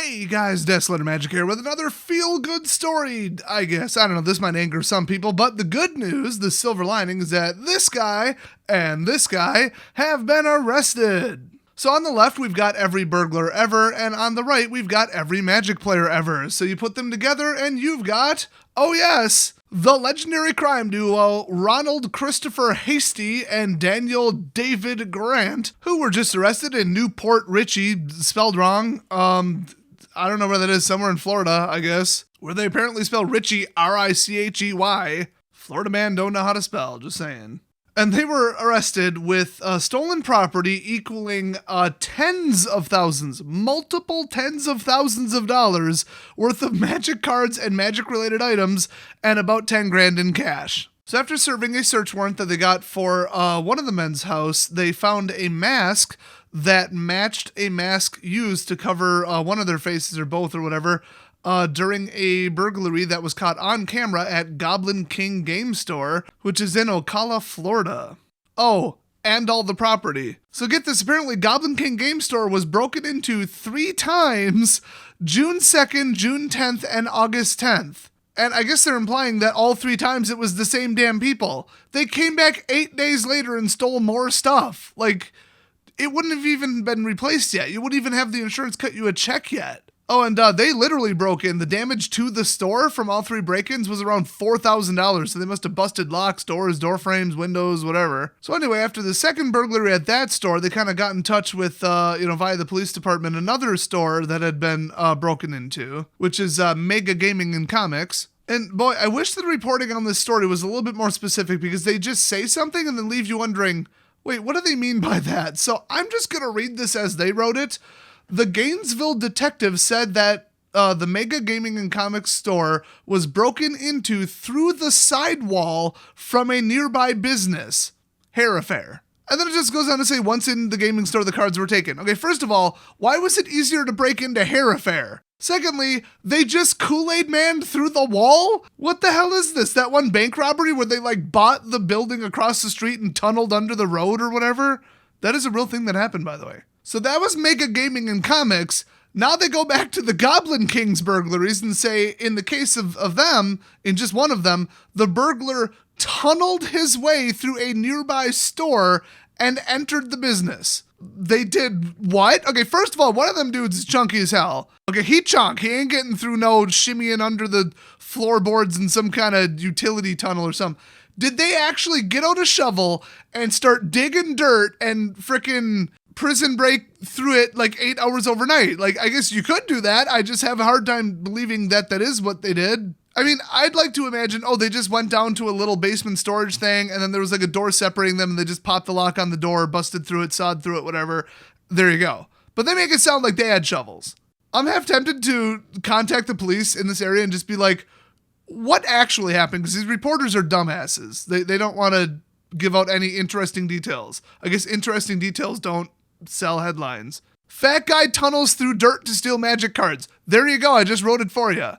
Hey guys, Desolate Magic here with another feel-good story, I guess. I don't know, this might anger some people, but the good news, the silver lining, is that this guy and this guy have been arrested. So on the left, we've got every burglar ever, and on the right, we've got every Magic player ever. So you put them together, and you've got, oh yes, the legendary crime duo Ronald Christopher Hasty and Daniel David Grant, who were just arrested in Newport Richey, spelled wrong. I don't know where that is, somewhere in Florida, I guess, where they apparently spell Richey R-I-C-H-E-Y. Florida man don't know how to spell, just saying. And they were arrested with stolen property equaling tens of thousands, multiple tens of thousands of dollars worth of Magic cards and Magic-related items, and about 10 grand in cash. So after serving a search warrant that they got for one of the men's house, they found a mask that matched a mask used to cover one of their faces or both or whatever during a burglary that was caught on camera at Goblin King Game Store, which is in Ocala, Florida. Oh, and all the property. So get this, apparently Goblin King Game Store was broken into 3 times, June 2nd, June 10th, and August 10th. And I guess they're implying that all 3 times it was the same damn people. They came back 8 days later and stole more stuff. Like, it wouldn't have even been replaced yet. You wouldn't even have the insurance cut you a check yet. Oh, and they literally broke in. The damage to the store from all 3 break-ins was around $4,000, so they must have busted locks, doors, door frames, windows, whatever. So anyway, after the second burglary at that store, they kind of got in touch with, via the police department, another store that had been broken into, which is Mega Gaming and Comics. And boy, I wish the reporting on this story was a little bit more specific, because they just say something and then leave you wondering, wait, what do they mean by that? So I'm just going to read this as they wrote it. The Gainesville detective said that the Mega Gaming and Comics store was broken into through the sidewall from a nearby business. Hair affair. And then it just goes on to say, once in the gaming store, the cards were taken. Okay, first of all, why was it easier to break into Hair affair? Secondly, they just Kool-Aid manned through the wall? What the hell is this? That one bank robbery where they bought the building across the street and tunneled under the road or whatever? That is a real thing that happened, by the way. So that was Mega Gaming and Comics. Now they go back to the Goblin King's burglaries and say, in the case of them, in just one of them, the burglar tunneled his way through a nearby store and entered the business. They did what? Okay, first of all, one of them dudes is chunky as hell. Okay, he chunk. He ain't getting through no shimmying under the floorboards in some kind of utility tunnel or something. Did they actually get out a shovel and start digging dirt and frickin' prison break through it 8 hours overnight? I guess you could do that. I just have a hard time believing that is what they did. I mean, I'd like to imagine, they just went down to a little basement storage thing, and then there was a door separating them, and they just popped the lock on the door, busted through it, sawed through it, whatever. There you go. But they make it sound like they had shovels. I'm half tempted to contact the police in this area and just be like, what actually happened? Because these reporters are dumbasses. They don't want to give out any interesting details. I guess interesting details don't sell headlines. Fat guy tunnels through dirt to steal Magic cards. There you go. I just wrote it for you.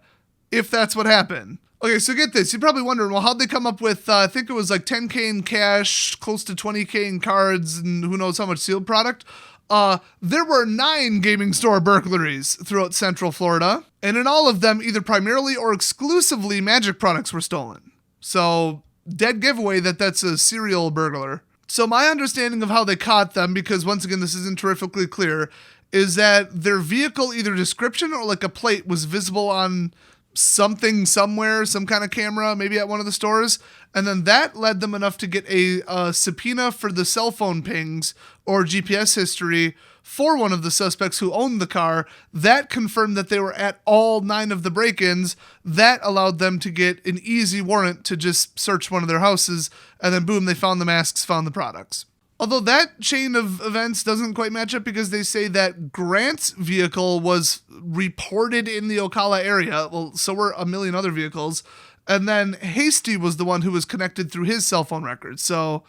If that's what happened. Okay, so get this. You're probably wondering, well, how'd they come up with, I think it was $10K in cash, close to $20K in cards, and who knows how much sealed product? There were 9 gaming store burglaries throughout Central Florida, and in all of them, either primarily or exclusively Magic products were stolen. So, dead giveaway that's a serial burglar. So my understanding of how they caught them, because once again, this isn't terrifically clear, is that their vehicle, either description or a plate, was visible on something somewhere, some kind of camera, maybe at one of the stores. And then that led them enough to get a subpoena for the cell phone pings or GPS history for one of the suspects who owned the car. That confirmed that they were at all 9 of the break-ins. That allowed them to get an easy warrant to just search one of their houses. And then boom, they found the masks, found the products. Although that chain of events doesn't quite match up, because they say that Grant's vehicle was reported in the Ocala area. Well, so were a million other vehicles. And then Hasty was the one who was connected through his cell phone records. So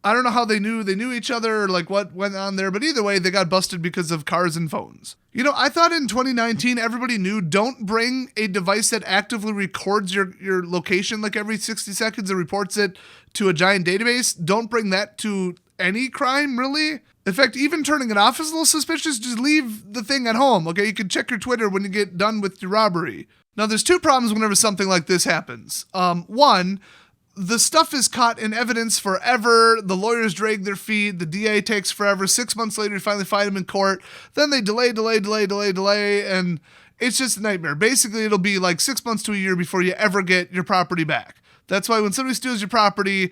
I don't know how they knew each other, what went on there. But either way, they got busted because of cars and phones. I thought in 2019, everybody knew, don't bring a device that actively records your location every 60 seconds and reports it to a giant database. Don't bring that to any crime, really. In fact, even turning it off is a little suspicious. Just leave the thing at home, okay? You can check your Twitter when you get done with your robbery. Now, there's two problems whenever something like this happens. One, the stuff is caught in evidence forever. The lawyers drag their feet. The DA takes forever. 6 months later, you finally find them in court. Then they delay, and it's just a nightmare. Basically, it'll be like 6 months to a year before you ever get your property back. That's why when somebody steals your property,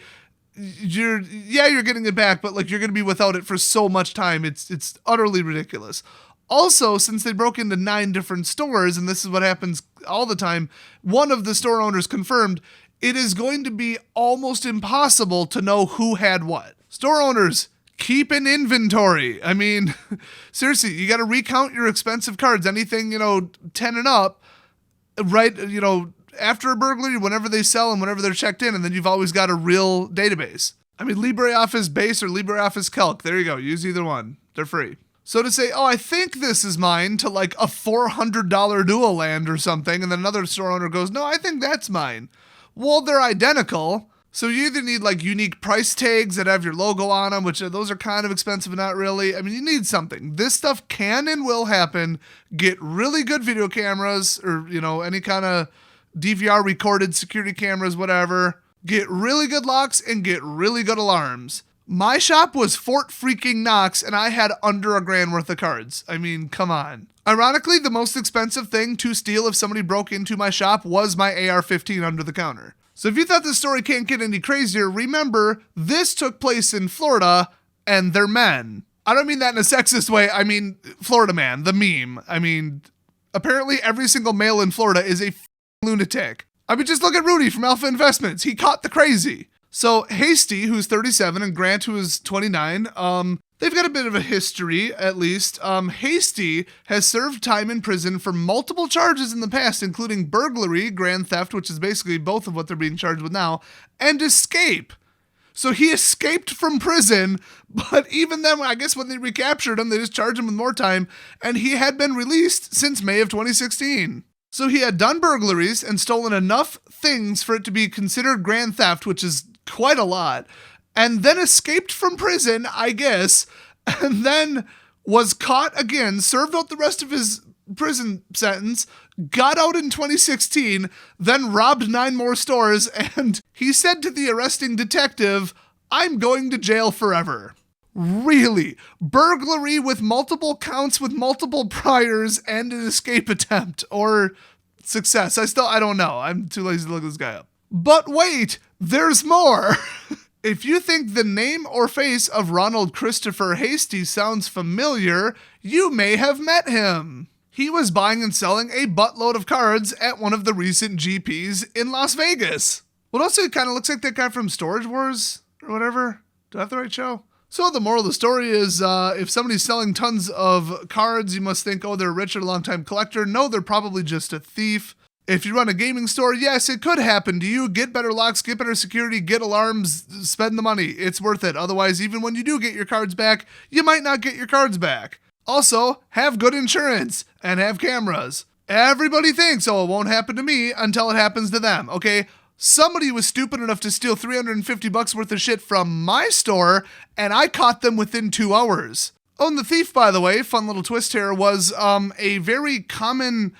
you're getting it back, but like you're going to be without it for so much time. It's utterly ridiculous. Also, since they broke into 9 different stores, and this is what happens all the time, one of the store owners confirmed it is going to be almost impossible to know who had what. Store owners, keep an inventory. I mean, seriously, you got to recount your expensive cards, anything, 10 and up, right, after a burglary, whenever they sell and whenever they're checked in, and then you've always got a real database. I mean, LibreOffice Base or LibreOffice Calc, there you go, use either one. They're free. So to say, oh, I think this is mine, to like a $400 dual land or something, and then another store owner goes, no, I think that's mine. Well, they're identical. So you either need like unique price tags that have your logo on them, which those are kind of expensive, but not really. I mean, you need something. This stuff can and will happen. Get really good video cameras or, any kind of DVR recorded security cameras, whatever. Get really good locks and get really good alarms. My shop was Fort freaking Knox, and I had under $1,000 worth of cards. I mean, come on. Ironically, the most expensive thing to steal if somebody broke into my shop was my AR-15 under the counter. So if you thought this story can't get any crazier, remember, this took place in Florida, and they're men. I don't mean that in a sexist way. I mean, Florida man, the meme. I mean, apparently every single male in Florida is a lunatic. I mean, just look at Rudy from Alpha Investments. He caught the crazy. So Hasty, who's 37, and Grant, who is 29, they've got a bit of a history, at least. Hasty has served time in prison for multiple charges in the past, including burglary, grand theft, which is basically both of what they're being charged with now, and escape. So he escaped from prison, but even then, I guess when they recaptured him, they just charged him with more time, and he had been released since May of 2016. So he had done burglaries and stolen enough things for it to be considered grand theft, which is quite a lot, and then escaped from prison, I guess, and then was caught again, served out the rest of his prison sentence, got out in 2016, then robbed 9 more stores, and he said to the arresting detective, I'm going to jail forever. Really? Burglary with multiple counts with multiple priors and an escape attempt, or success. I don't know. I'm too lazy to look this guy up. But wait, there's more. If you think the name or face of Ronald Christopher Hasty sounds familiar, you may have met him. He was buying and selling a buttload of cards at one of the recent GPs in Las Vegas. Well, also, it kind of looks like that guy from Storage Wars or whatever. Do I have the right show? So the moral of the story is if somebody's selling tons of cards, you must think, oh, they're a rich or long-time collector. No, they're probably just a thief. If you run a gaming store, yes, it could happen to you. Get better locks, get better security, get alarms, spend the money. It's worth it. Otherwise, even when you do get your cards back, you might not get your cards back. Also, have good insurance and have cameras. Everybody thinks, oh, it won't happen to me until it happens to them. Okay, somebody was stupid enough to steal $350 worth of shit from my store, and I caught them within 2 hours. Oh, and the thief, by the way, fun little twist here, was a very common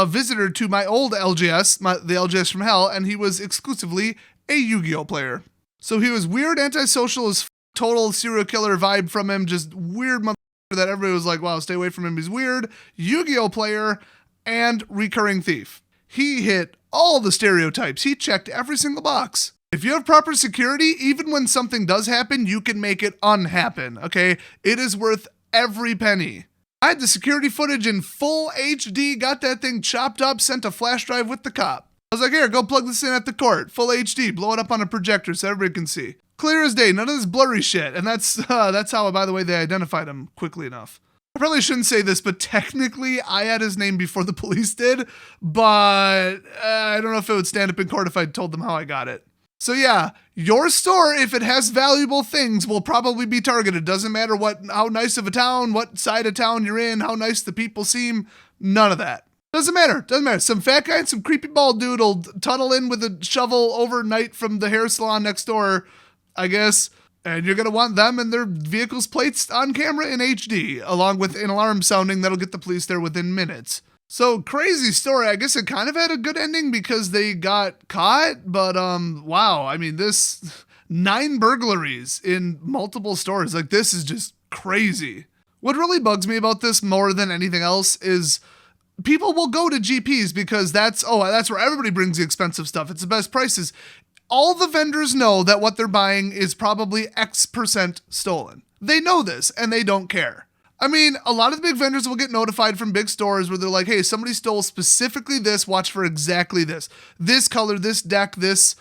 visitor to my old LGS, the LGS from hell, and he was exclusively a Yu-Gi-Oh player. So he was weird, antisocial, as total serial killer vibe from him, just weird motherfucker that everybody was like, wow, stay away from him, he's weird, Yu-Gi-Oh player, and recurring thief. He hit all the stereotypes. He checked every single box. If you have proper security, even when something does happen, you can make it unhappen, okay? It is worth every penny. I had the security footage in full HD, got that thing chopped up, sent a flash drive with the cop. I was like, here, go plug this in at the court. Full HD, blow it up on a projector so everybody can see. Clear as day, none of this blurry shit. And that's how, by the way, they identified him quickly enough. I probably shouldn't say this, but technically I had his name before the police did, but I don't know if it would stand up in court if I told them how I got it. So yeah, your store, if it has valuable things, will probably be targeted. Doesn't matter how nice of a town, what side of town you're in, how nice the people seem, none of that. Doesn't matter. Some fat guy and some creepy bald dude will tunnel in with a shovel overnight from the hair salon next door, I guess. And you're going to want them and their vehicle's plates on camera in HD, along with an alarm sounding that'll get the police there within minutes. So crazy story. I guess it kind of had a good ending because they got caught, but wow. I mean, this 9 burglaries in multiple stores. Like, this is just crazy. What really bugs me about this more than anything else is people will go to GPs because that's where everybody brings the expensive stuff. It's the best prices. All the vendors know that what they're buying is probably X% stolen. They know this and they don't care. I mean, a lot of the big vendors will get notified from big stores where they're like, hey, somebody stole specifically this, watch for exactly this. This color, this deck, these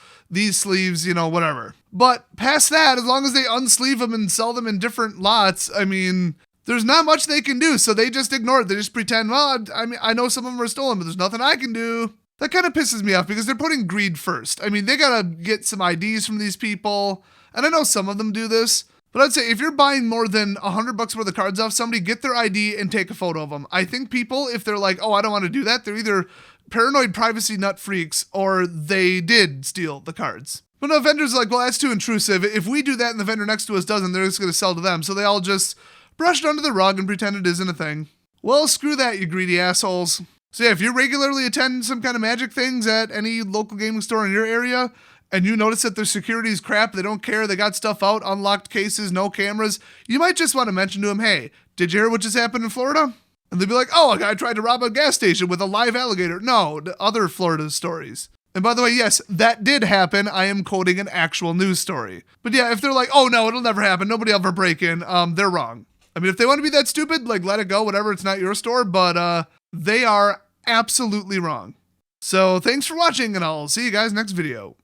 sleeves, whatever. But past that, as long as they unsleeve them and sell them in different lots, I mean, there's not much they can do. So they just ignore it. They just pretend, well, I mean, I know some of them are stolen, but there's nothing I can do. That kind of pisses me off because they're putting greed first. I mean, they got to get some IDs from these people. And I know some of them do this. But I'd say if you're buying more than $100 worth of cards off somebody, get their ID and take a photo of them. I think people, if they're like, oh, I don't want to do that, they're either paranoid privacy nut freaks or they did steal the cards. But no, vendors are like, well, that's too intrusive. If we do that and the vendor next to us doesn't, they're just going to sell to them. So they all just brush it under the rug and pretend it isn't a thing. Well, screw that, you greedy assholes. So yeah, if you regularly attend some kind of magic things at any local gaming store in your area, and you notice that their security is crap, they don't care, they got stuff out, unlocked cases, no cameras, you might just want to mention to them, hey, did you hear what just happened in Florida? And they'd be like, oh, a guy tried to rob a gas station with a live alligator. No, the other Florida stories. And by the way, yes, that did happen. I am quoting an actual news story. But yeah, if they're like, oh no, it'll never happen, nobody will ever break in, they're wrong. I mean, if they want to be that stupid, like, let it go, whatever, it's not your store, but they are absolutely wrong. So thanks for watching, and I'll see you guys next video.